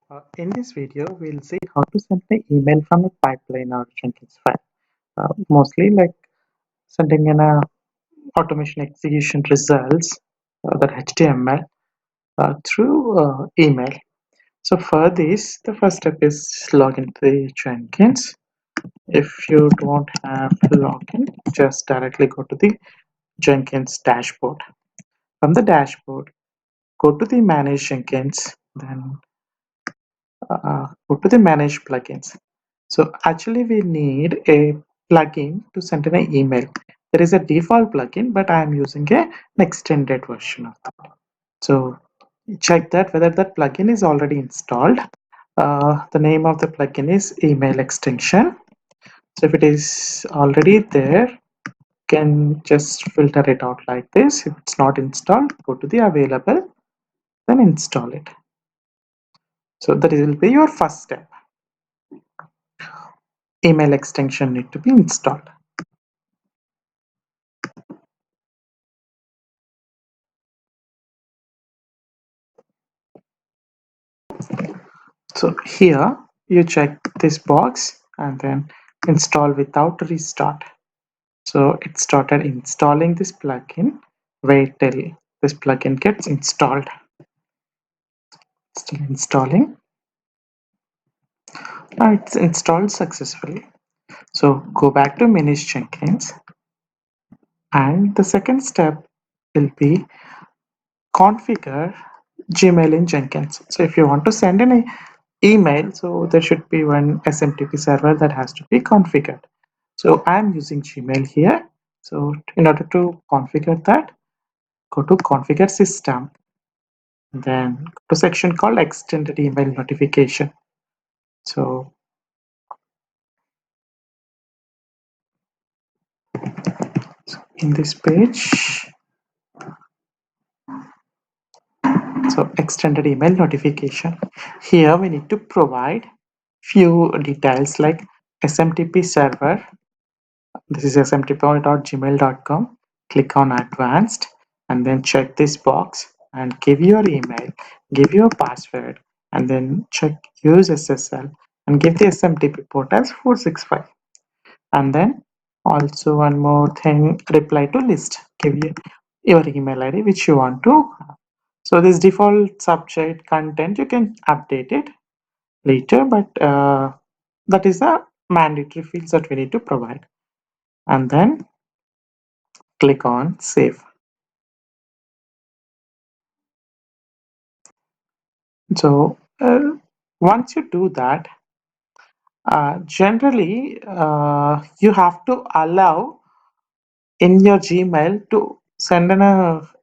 In this video, we'll see how to send an email from a pipeline or Jenkins file. Mostly like sending in a automation execution results, that HTML, through email. So for this, the first step is log into the Jenkins. If you don't have login, just directly go to the Jenkins dashboard. From the dashboard, go to the Manage Jenkins, then go to the Manage Plugins. So actually we need a plugin to send an email. There is a default plugin, but I am using an extended version of that. So check that whether that plugin is already installed. The name of the plugin is email extension. So if it is already there, can just filter it out like this. If it's not installed, go to the available, then install it. So that will be your first step. Email extension need to be installed. So here you check this box and then install without restart. So it started installing this plugin. Wait till this plugin gets installed. Still installing. Now it's installed successfully. So go back to Manage Jenkins, and the second step will be configure Gmail in Jenkins. So if you want to send an email, so there should be one SMTP server that has to be configured. So I'm using Gmail here. So in order to configure that, go to configure system, then go to section called extended email notification. So in this page, so extended email notification, here we need to provide few details like SMTP server. This is smtp.gmail.com. Click on advanced and then check this box and give your email, give your password, and then check use SSL and give the SMTP port as 465. And then also one more thing, reply to list. Give your email ID which you want to have. So this default subject content, you can update it later, but that is the mandatory fields that we need to provide. And then click on save. So once you do that, generally you have to allow in your Gmail to send in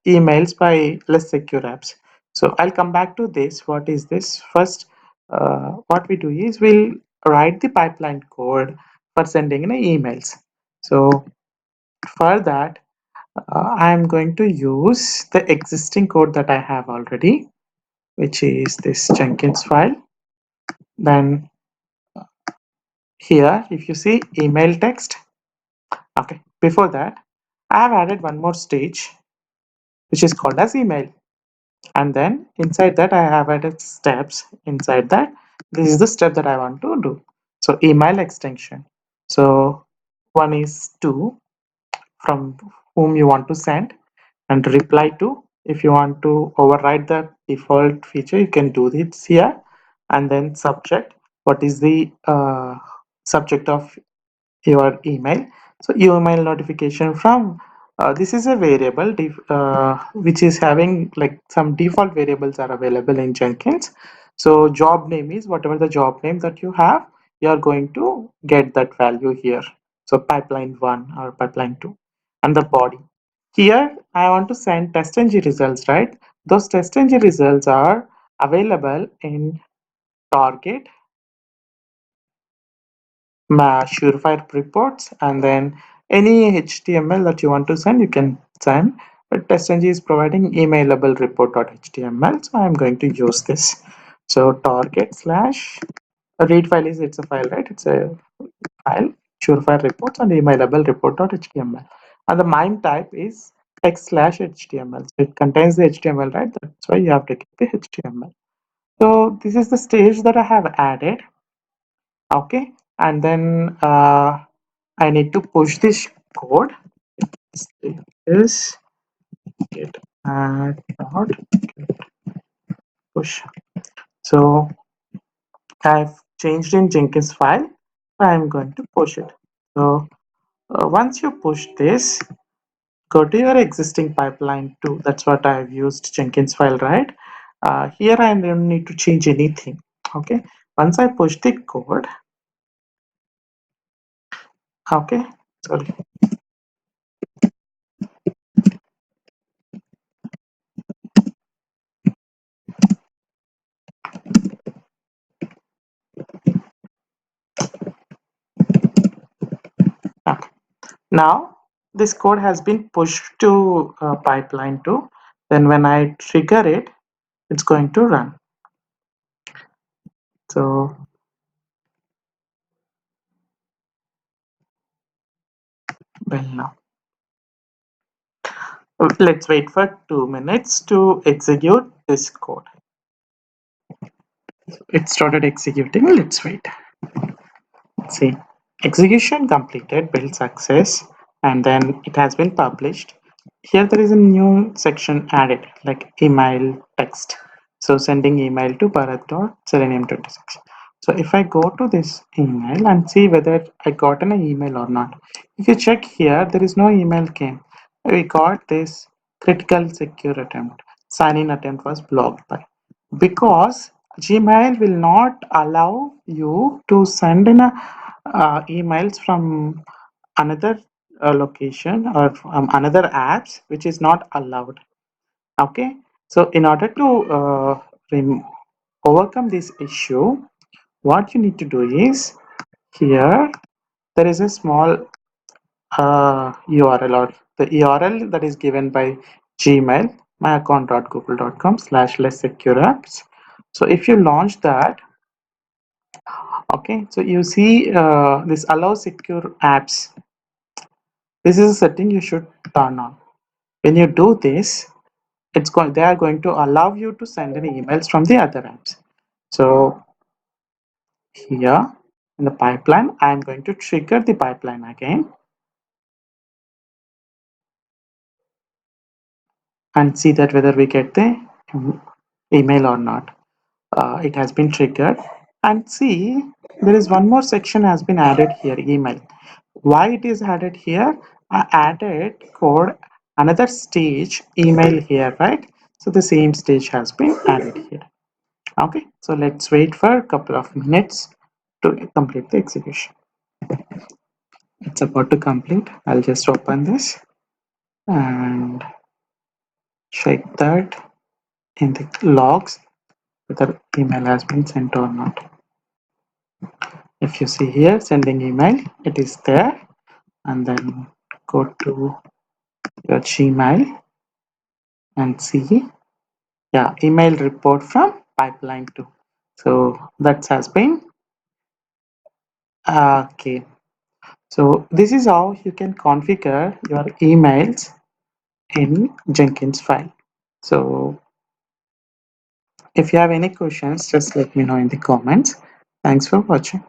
emails by less secure apps. So I'll come back to this. What is this? First, what we do is we'll write the pipeline code for sending in emails. So for that, I'm going to use the existing code that I have already, which is this Jenkinsfile. Then here, if you see email text, okay, before that, I have added one more stage, which is called as email. And then inside that, I have added steps. Inside that, this is the step that I want to do. So email extension. So one is to from whom you want to send, and reply to. If you want to override the default feature, you can do this here. And then subject, what is the subject of your email. So email notification from this is a variable which is having like some default variables are available in Jenkins. So job name is whatever the job name that you have, you are going to get that value here. So pipeline 1 or pipeline 2. And the body, here I want to send test ng results, right? Those test ng results are available in target Surefire reports, and then any HTML that you want to send, you can send. But TestNG is providing emailable report.html, so I'm going to use this. So target slash read file is it's a file, right? It's a file, Surefire reports and emailable report.html. And the MIME type is text slash HTML. So it contains the HTML, right? That's why you have to keep the HTML. So this is the stage that I have added. Okay, and then I need to push this code. Is get add dot push. So I've changed in Jenkins file. I'm going to push it. So once you push this, go to your existing pipeline too. That's what I've used Jenkins file, right? Here I don't need to change anything. Okay. Once I push the code, okay. Sorry. Okay. Now this code has been pushed to pipeline 2. Then when I trigger it, it's going to run. So well, now let's wait for 2 minutes to execute this code. It started executing. Let's wait. See, execution completed, build success, and then it has been published. Here there is a new section added, like email text. So sending email to Bharat.selenium26. So if I go to this email and see whether I got an email or not. If you check here, there is no email came. We got this critical secure attempt. Sign in attempt was blocked by, because Gmail will not allow you to send in emails from another location or from another apps, which is not allowed. Okay, so in order to overcome this issue, what you need to do is, here there is a small URL, or the URL that is given by Gmail, myaccount.google.com/less secure apps. So if you launch that, okay, so you see this allow secure apps. This is a setting you should turn on. When you do this, they are going to allow you to send any emails from the other apps. So here in the pipeline, I am going to trigger the pipeline again and see that whether we get the email or not. It has been triggered, and see there is one more section has been added here, email. Why it is added here? I added code another stage email here, right? So the same stage has been added here. Okay, so let's wait for a couple of minutes to complete the execution. It's about to complete. I'll just open this and check that in the logs whether email has been sent or not. If you see here, sending email, it is there. And then go to your Gmail and see, yeah, email report from pipeline 2. So that has been okay. So this is how you can configure your emails in Jenkinsfile. So if you have any questions, just let me know in the comments. Thanks for watching.